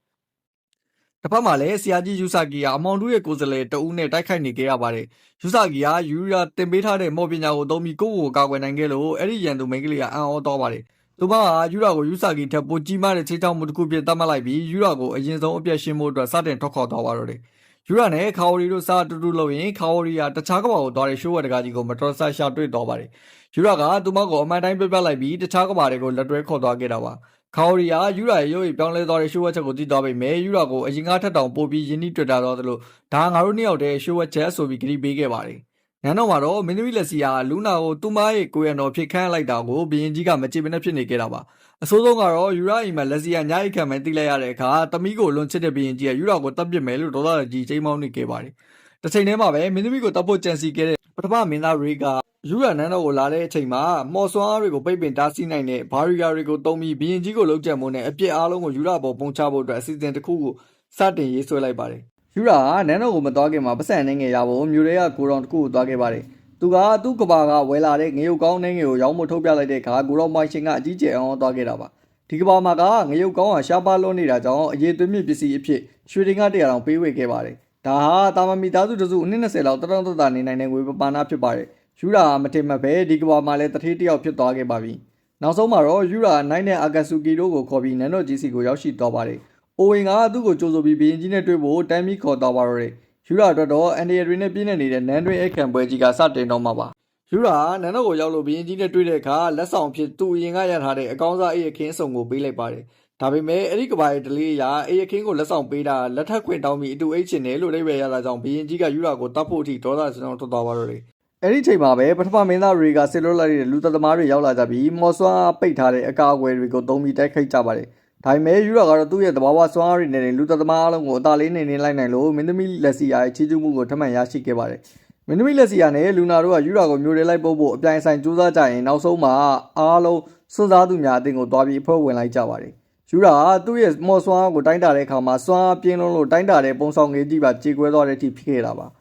တစ်ဖက်မှာလည်းဆရာကြီးယူဆာကီကအမောင်တို့ရဲ့ကိုယ်စားလှယ်တဦးနဲ့တိုက်ခိုက်နေခဲ့ရပါတယ်ယူဆာကီကယူရာတင်ပေးထားတဲ့မော်ပညာကိုသုံးပြီးကိုယ့်ကိုကာကွယ်နိုင်ခဲ့လို့အဲ့ဒီရန်သူမိန်းကလေးကအံ့ဩသွားပါတယ်သူမကယူရာကိုယူဆာကီထပ်ပိုကြီးမားတဲ့ခြေထောက်မှုတစ်ခုပြသတ်မှတ်လိုက်ပြီးယူရာကိုအရင်ဆုံးအပြတ်ရှင်းဖို့အတွက်စတင်ထွက်ခေါ်သွားပါတော့တယ်ယူရာနဲ့ခါဝရီတို့စားတူတူလို့ရင်ခါဝရီကတခြားကမ္ဘာကိုသွားတဲ့ရှိုးဝက်တကားကြီးကိုမတော်ဆရှာတွေ့သွားပါတယ်ယူရာကသူမကိုအမှန်တိုင်းပြပြလိုက်ပြီးတခြားကမ္ဘာတွေကိုလက်တွဲခေါ်သွားခဲ့တာပါခါဝရီကယူရာရဲ့ရုပ်ရည်ပြောင်းလဲသွားတဲ့ရှိုးဝက်ချက်ကိုသိသွားပေမဲ့ယူရာကိုအရင်ကထက်တောင်ပိုပြီးယဉ်နီးတွေ့တာတော့သလိုဒါငါတို့နှစ်ယောက်တည်းရှိုးဝက်ချက်ဆိုပြီးကြိပေးခဲ့ပါတယ်နန်းတော်မှာတော့မင်းသမီးလက်စီယာလူနာကိုသူမရဲ့ကိုရံတော်ဖြစ်ခန့်လိုက်တာကိုဘရင်ကြီးကမကြည့်မနဲ့ဖြစ်နေခဲ့တာပါအဆိုးဆုံးကတော့ယူရာအိမ်မှာလက်စီယာညာအိတ်ခံမဲ့တိလိုက်ရတဲ့အခါသမီးကိုလွန်ချစ်တဲ့ဘရင်ကြီးကယူရာကိုတပ်ပစ်မယ်လို့ဒေါသကြီးချိန်မောင်းနေခဲ့ပါတယ်တစ်ချိန်တည်းမှာပဲမင်းသမီးကိုတပ်ဖို့ကြံစီခဲ့တဲ့ပထမမင်းသားရေကယူရာနန်းတော်ကိုလာတဲ့အချိန်မှာမော်စွမ်းအားတွေကိုပိတ်ပင်တားဆီးနိုင်တဲ့ဘာရီယာတွေကိုတုံးပြီးဘရင်ကြီးကိုလုံးကျန်မှုနဲ့အပြစ်အားလုံးကိုယူရာပေါ်ပုံချဖို့အတွက်အစီအစဉ်တစ်ခုကိုစတင်ရေးဆွဲလိုက်ပါတယ်ယူရာကနန်းတော်ကိုမသွားခင်မှာပတ်စံနေငယ်ရဖို့မြို့ရဲကကိုတော်တစ်ခုကိုသွားခဲ့ပါတယ်သူကသူ့ကဘာကဝယ်လာတဲ့ငရုတ်ကောင်းနှင်းငယ်ကိုရောင်းမထုတ်ပြလိုက်တဲ့အခါကိုတော်မိုင်ရှင်ကအကြီးကျယ်အောင်သွားခဲ့တာပါဒီကဘာမှာကငရုတ်ကောင်းဟာရှားပါလွန်းနေတာကြောင့်အရေးသွေးမြင့်ပစ္စည်းအဖြစ်ရွှေတင်က100တောင်ပေးဝေခဲ့ပါတယ်ဒါဟာတာမမီသားစုတစုအနည်း20လောက်တတောင့်တတနေနိုင်တဲ့ငွေပမာဏဖြစ်ပါတယ်ယူရာမထင်မှတ်ပဲဒီကဘာမှာလည်းတထေးတယောက်ဖြစ်သွားခဲ့ပါပြီနောက်ဆုံးမှာတော့ယူရာနိုင်တဲ့အာကာဆူကီတို့ကိုခေါ်ပြီးနန်းတော်ကြီးစီကိုရောက်ရှိသွားပါတယ်အိုဝင်ကသူ့ကိုကြိုးဆိုပြီးဘရင်ကြီးနဲ့တွေ့ဖို့တမ်းပြီးခေါ်သွားပါတော့တယ်ယူရာအတွက်တော့အန်ဒီရီနဲ့ပြည့်နေနေတဲ့နန်းတွင်းအခမ်းပွဲကြီးကစတင်တော့မှာပါယူရာနန်းတော်ကိုရောက်လို့ဘရင်ကြီးနဲ့တွေ့တဲ့အခါလက်ဆောင်ဖြစ်သူ့အရင်ကရထားတဲ့အကောင်းစားအိယခင်းစုံကိုပေးလိုက်ပါတယ်ဒါပေမဲ့အဲ့ဒီကဘာရဲ့ဒလေးအရာအိယခင်းကိုလက်ဆောင်ပေးတာလက်ထပ်ခွင့်တောင်းပြီးအတူအိတ်ချင်တယ်လို့အိဗယ်ရတာကြောင့်ဘရင်ကြီးကယူရာကိုတတ်ဖို့အထိဒေါသစံထွက်သွားပါတော့တယ်အဲ့ဒီချိန်မှာပဲပထမမင်းသားတွေကဆစ်လွတ်လိုက်တဲ့လူသက်သမားတွေရောက်လာကြပြီးမော်စွမ်းပိတ်ထားတဲ့အကာအကွယ်တွေကိုသုံးပြီးတိုက်ခိုက်ကြပါတယ်ဒါပေမဲ့ယူရာကတော့သူ့ရဲ့သဘာဝစွမ်းအားတွေနဲ့လူသက်သမားအလုံးကိုအသာလေးနေလိုက်နိုင်လို့မင်းသမီးလက်စီယာရဲ့ချီးကျူးမှုကိုထပ်မံရရှိခဲ့ပါတယ်မင်းသမီးလက်စီယာနဲ့လူနာတို့ကယူရာကိုမျိုးရဲလိုက်ပို့ဖို့အပြိုင်ဆိုင်စူးစမ်းကြရင်နောက်ဆုံးမှာအားလုံးစွန့်စားသူများအတင်းကိုတွားပြီးအဖွဲ့ဝင်လိုက်ကြပါတယ်ယူရာကသူ့ရဲ့မော်စွမ်းကိုတိုင်းတာတဲ့အခါမှာစွမ်းပြင်းလုံးလို့တိုင်းတာတဲ့ပုံဆောင်ငယ်ကြီးပါကြေကွဲသွားတဲ့အထိဖြစ်ခဲ့တာပါ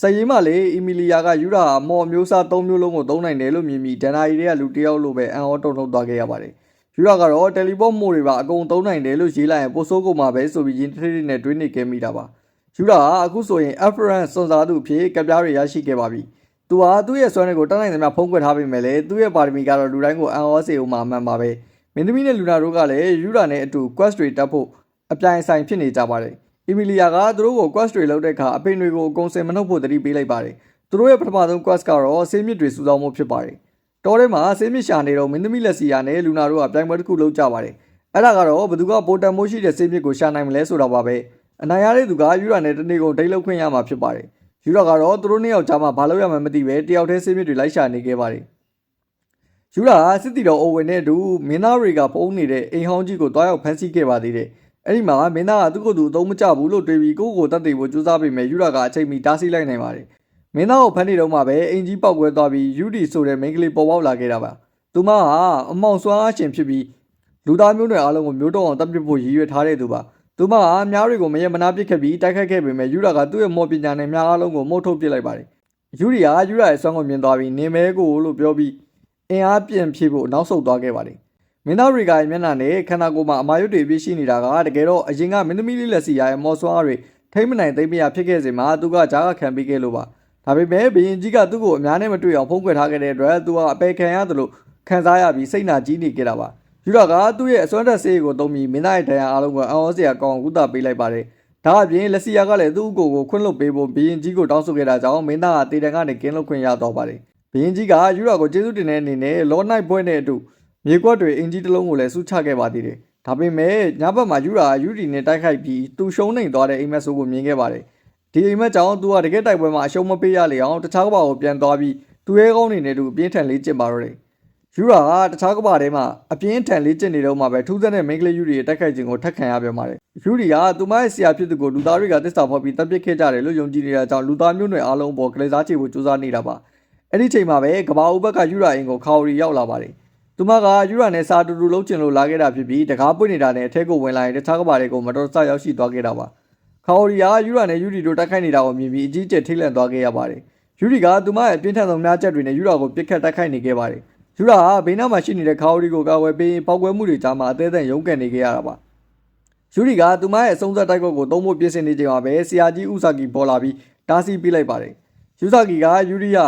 စရေးမလေးအီမီလီယာကယူရာမော်မျိုးစား3မျိုးလုံးကိုသုံးနိုင်တယ်လို့မြင်ပြီးဒန်နာရီတွေကလူတယောက်လိုပဲအန်အောတုံထုတ်သွားခဲ့ရပါတယ်ယူရာကတော့တယ်လီပေါ့မို့တွေပါအကုန်သုံးနိုင်တယ်လို့ရေးလိုက်ရင်ပိုဆိုးကုန်မှာပဲဆိုပြီးရင်းတစ်ထိနဲ့တွေးနေခဲ့မိတာပါယူရာကအခုဆိုရင် Afran စွန်စားသူဖြစ်ကပြားတွေရရှိခဲ့ပါပြီ သူဟာသူ့ရဲ့စွမ်းတွေကိုတတ်နိုင်သမျှဖုံးကွယ်ထားပေမဲ့လည်းသူ့ရဲ့ပါရမီကတော့လူတိုင်းကိုအံ့ဩစေဦးမှာအမှန်ပါပဲမင်းသမီးနဲ့လူနာတို့ကလည်းယူရာနဲ့အတူ quest တွေတက်ဖို့အပြိုင်ဆိုင်ဖြစ်နေကြပါတယ်အီမီလီယာကသူတို့ကို quest တွေလုပ်တဲ့အခါအပင်တွေကိုအကုန်စင်မနှုတ်ဖို့တတိပေးလိုက်ပါတယ်သူတို့ရဲ့ပထမဆုံး quest ကတော့ဆေးမြစ်တွေစုဆောင်းမှုဖြစ်ပါတယ်တောထဲမှာဆေးမြစ်ရှာနေတော့မင်းသမီးလက်စီယာနဲ့လူနာတို့ကပြိုင်ပွဲတစ်ခုလုပ်ကြပါတယ်အဲ့ဒါကတော့ဘသူကပိုတန်မိုးရှိတဲ့ဆေးမြစ်ကိုရှာနိုင်မလဲဆိုတာပါပဲအနိုင်ရတဲ့သူကယူရာနဲ့တနေ့ကုန်ဒိတ်လောက်ခွင့်ရမှာဖြစ်ပါတယ်ယူရာကတော့သူတို့နှစ်ယောက်ကြားမှာဘာလို့ရမှန်းမသိပဲတယောက်တည်းဆေးမြစ်တွေလိုက်ရှာနေခဲ့ပါတယ်ယူရာစစ်တီတော်အိုဝင်နဲ့အတူမင်းသားတွေကဖုံးနေတဲ့အိမ်ဟောင်းကြီးကိုတွားရောက်ဖမ်းဆီးခဲ့ပါသေးတယ်အဲ့ဒီမှာမင်းသားကသူ့ကိုယ်သူအသုံးမကျဘူးလို့တွေးပြီးကိုယ့်ကိုယ်တတ်သိဖို့ကြိုးစားပေမဲ့ယူရာကအချိန်မီတားဆီးလိုက်နိုင်ပါတယ်မင်းသားကိုဖမ်းနေတော့မှပဲအင်ကြီးပောက်ကွဲသွားပြီးယူဒီဆိုတဲ့မိန်းကလေးပေါ်ပေါက်လာခဲ့တာပါသူမဟာအမောင်စွမ်းအားရှင်ဖြစ်ပြီးလူသားမျိုးနွယ်အားလုံးကိုမျိုးတော့အောင်တပ်ပစ်ဖို့ရည်ရွယ်ထားတဲ့သူပါသူမဟာမြားတွေကိုမရမနာပစ်ခဲ့ပြီးတိုက်ခိုက်ခဲ့ပေမဲ့ယူရာကသူ့ရဲ့မော်ပညာနဲ့မြားအားလုံးကိုမှုတ်ထုတ်ပစ်လိုက်ပါတယ်ယူရီကယူရာရဲ့စွမ်းကိုမြင်သွားပြီးနေမဲကိုလို့ပြောပြီးအင်အားပြန်ဖြည့်ဖို့နောက်ဆုတ်သွားခဲ့ပါတယ်မင်းသားရီကရဲ့မျက်နှာနဲ့ခန္ဓာကိုယ်မှာအမာရွတ်တွေပြည့်ရှိနေတာကတကယ်တော့အရင်ကမင်းသမီးလေးလက်စီယာရဲ့မော်စွမ်းအားတွေထိမ့်မနိုင်သိမ့်မရဖြစ်ခဲ့စဉ်မှာသူကဂျားကခံပေးခဲ့လို့ပါဒါပေမဲ့ဘရင်ကြီးကသူ့ကိုအများနဲ့မတွေ့အောင်ဖုံးကွယ်ထားခဲ့တဲ့အတွက်သူကအပေခံရတယ်လို့ခံစားရပြီးစိတ်နာကြီးနေခဲ့တာပါယူရာကသူ့ရဲ့အစွမ်းတက်ဆေးကိုသုံးပြီးမင်းသားရဲ့ဒဏ်ရာအားလုံးကိုအံ့ဩစရာကောင်းကုသပေးလိုက်ပါတယ်ဒါအပြင်လက်စီယာကလည်းသူ့ကိုယ်ကိုခွင့်လွှတ်ပေးဖို့ဘရင်ကြီးကိုတောင်းဆိုခဲ့တာကြောင့်မင်းသားကတေတံကနေကင်းလွတ်ခွင့်ရတော့ပါတယ်ဘရင်ကြီးကယူရာကိုကျေးဇူးတင်တဲ့အနေနဲ့လောနိုင်ပွဲနဲ့အတူမြေကွက်တွေအင်ကြီးတစ်လုံးကိုလည်းစုချခဲ့ပါသေးတယ်ဒါပေမဲ့ညဘက်မှာယူရာယူဒီနဲ့တိုက်ခိုက်ပြီးသူရှုံးနေသွားတဲ့အိမ်မက်ဆိုးကိုမြင်ခဲ့ပါတယ်ဒီအိမ်မက်ကြောင့်သူကတကယ်တိုက်ပွဲမှာအရှုံးမပေးရလေအောင်တခြားကဘာကိုပြန်သွားပြီးသူရဲကောင်းနေနဲ့သူအပြင်းထန်လေးကျင့်ပါတော့တယ်ယူရာကတခြားကဘာထဲမှာအပြင်းထန်လေးကျင့်နေတော့မှပဲထူးဆန်းတဲ့မိန်းကလေးယူရီရဲ့တိုက်ခိုက်ခြင်းကိုထပ်ခံရပြန်ပါတယ်ယူရီကသူမရဲ့ဆရာဖြစ်သူကိုလူသားတွေကတစ္ဆာဖောက်ပြီးတပ်ပစ်ခဲ့ကြတယ်လို့ယုံကြည်နေတာကြောင့်လူသားမျိုးနွယ်အားလုံးပေါ်ကလေးစားချေဖို့ကြိုးစားနေတာပါအဲ့ဒီချိန်မှာပဲကဘာဦးဘက်ကယူရာအင်ကိုခါဝရီရောက်လာပါတယ်သူမကယူရာနဲ့စာတူတူလုံးကျင်လို့လာခဲ့တာဖြစ်ပြီးတကားပွင့်နေတာနဲ့အထက်ကိုဝင်လာရင်တခြားကဘာတွေကိုမတော်တဆရောက်ရှိသွားခဲ့တာပါခါဝရီကယူရာနဲ့ယူရီတို့တိုက်ခိုက်နေတာကိုမြင်ပြီးအကြီးကျယ်ထိတ်လန့်သွားခဲ့ရပါတယ်ယူရီကသူမရဲ့ပြင်းထန်ဆုံးများချက်တွေနဲ့ယူရာကိုပစ်ခတ်တိုက်ခိုက်နေခဲ့ပါတယ်ယူရာဟာဘေးနားမှာရှိနေတဲ့ခါဝရီကိုကာဝယ်ပေးပောက်ကွဲမှုတွေကြားမှာအသေးအံရုန်းကန်နေခဲ့ရတာပါယူရီကသူမရဲ့အဆုံးသတ်တိုက်ကွက်ကိုသုံးဖို့ပြင်ဆင်နေချိန်မှာပဲဆရာကြီးဥစာကီပေါ်လာပြီးတားဆီးပေးလိုက်ပါတယ်ယူစာကီကယူရီယာ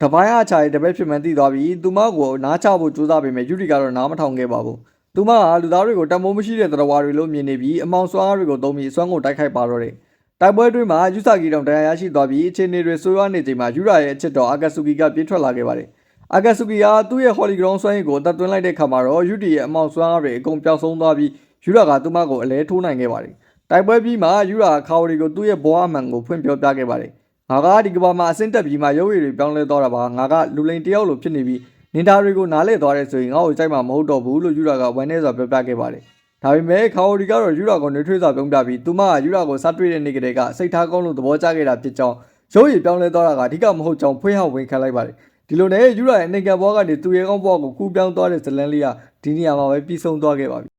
တပိုင်းအချာရဲ့တပည့်ဖြစ်မှန်းသိသွားပြီးသူမကိုနားချဖို့ကြိုးစားပေမဲ့ယူရီကတော့နားမထောင်ခဲ့ပါဘူးသူမဟာလူသားတွေကိုတမိုးမရှိတဲ့တရားတွေလို့မြင်နေပြီးအမောင်စွမ်းတွေကိုသုံးပြီးအစွမ်းကိုတိုက်ခိုက်ပါတော့တယ်တိုက်ပွဲအတွင်းမှာယူစာကီတောင်တရားရရှိသွားပြီးအခြေအနေတွေဆိုးရွားနေချိန်မှာယူရာရဲ့အချစ်တော်အာဂတ်ဆူကီကပြေးထွက်လာခဲ့ပါတယ်အာဂတ်ဆူကီဟာသူ့ရဲ့ဟော်လီဂရောင်းစွမ်းရည်ကိုအသက်သွင်းလိုက်တဲ့ခါမှာတော့ယူတီရဲ့အမောင်စွမ်းအားတွေအကုန်ပျောက်ဆုံးသွားပြီးယူရာကသူမကိုအလဲထိုးနိုင်ခဲ့ပါတယ်တိုက်ပွဲပြီးမှယူရာခါဝရီကိုသူ့ရဲ့ဘဝအမှန်ကိုဖွင့်ပြောပြခဲ့ပါတယ်ငါကဒီကဘာမှာအဆင့်တက်ပြီးမှရုပ်ရည်တွေပြောင်းလဲသွားတာပါငါကလူလိန်တယောက်လိုဖြစ်နေပြီးနင်တာတွေကိုနားလဲသွားတဲ့ဆိုရင်ငါ့ကိုကြိုက်မှာမဟုတ်တော့ဘူးလို့ယူရာကဝမ်းနည်းစွာပြောပြခဲ့ပါတယ်ဒါပေမဲ့ခါဝရီကတော့ယူရာကိုနှွေးထွေးစွာပြောပြပြီးသူမကယူရာကိုစားတွေ့တဲ့နေ့ကတည်းကစိတ်ထားကောင်းလို့သဘောကျခဲ့တာဖြစ်ကြောင်းရုပ်ရည်ပြောင်းလဲသွားတာကအဓိကမဟုတ်ကြောင်းဖွင့်ဟောက်ဝင်ခံလိုက်ပါတယ်ဒီလိုနဲ့ယူရာရဲ့အနေကဘွားကနေသူရဲကောင်းဘွားကိုကူးပြောင်းသွားတဲ့ဇလန်းလေးကဒီနေရာမှာပဲပြီးဆုံးသွားခဲ့ပါပြီ